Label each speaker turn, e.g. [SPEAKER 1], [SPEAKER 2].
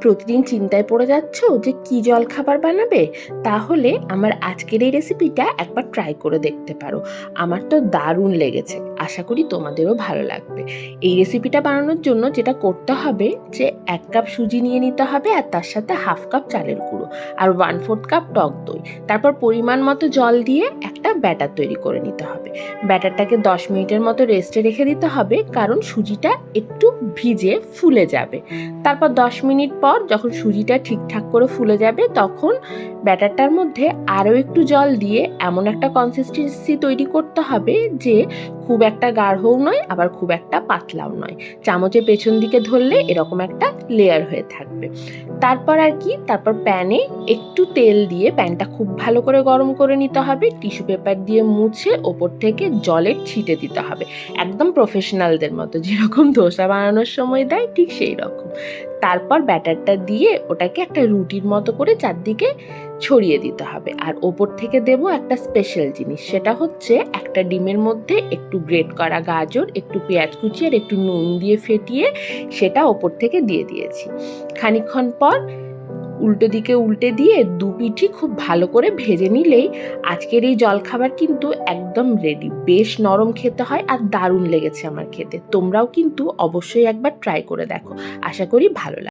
[SPEAKER 1] প্রতিদিন চিন্তায় পড়ে যাচ্ছ যে কি জলখাবার বানাবে? তাহলে আমার আজকের এই রেসিপিটা একবার ট্রাই করে দেখতে পারো। আমার তো দারুণ লেগেছে। আশা করি তোমাদেরও ভালো লাগবে। এই রেসিপিটা বানানোর জন্য যেটা করতে হবে যে ১ কাপ সুজি নিয়ে নিতে হবে আর তার সাথে 1/2 কাপ চালের গুঁড়ো আর 1/4 কাপ টক দই। তারপর পরিমাণ মতো জল দিয়ে একটা ব্যাটার তৈরি করে নিতে হবে। ব্যাটারটাকে ১০ মিনিটের মতো রেস্টে রেখে দিতে হবে, কারণ সুজিটা একটু ভিজে ফুলে যাবে। তারপর ১০ মিনিট পর যখন সুজিটা ঠিকঠাক করে ফুলে যাবে, তখন ব্যাটারটার মধ্যে আরও একটু জল দিয়ে এমন একটা কনসিস্টেন্সি তৈরি করতে হবে যে খুব একটা গাঢ়ও নয় আবার খুব একটা পাতলাও নয়। চামচের পেছন দিকে ধরলে এরকম একটা লেয়ার হয়ে থাকবে। তারপর প্যানে একটু তেল দিয়ে প্যানটা খুব ভালো করে গরম করে নিতে হবে। টিস্যু পেপার দিয়ে মুছে ওপর থেকে জলের ছিটে দিতে হবে, একদম প্রফেশনালদের মতো যেরকম ধোসা বানানোর সময় দেয় ঠিক সেই রকম। তারপর ব্যাটারটা দিয়ে ওটাকে একটা রুটির মতো করে চারদিকে ছড়িয়ে দিতে হবে। আর ওপর থেকে দেব একটা স্পেশাল জিনিস, সেটা হচ্ছে একটা ডিমের মধ্যে একটু গ্রেট করা গাজর, একটু পেঁয়াজ কুচি আর একটু নুন দিয়ে ফেটিয়ে সেটা ওপর থেকে দিয়ে দিয়েছি। খানিকক্ষণ পর উল্টো দিকে উল্টে দিয়ে দু পিঠই খুব ভালো করে ভেজে নিলেই আজকের এই জলখাবার কিন্তু একদম রেডি। বেশ নরম খেতে হয় আর দারুণ লেগেছে আমার খেতে। তোমরাও কিন্তু অবশ্যই একবার ট্রাই করে দেখো। আশা করি ভালো লাগবে।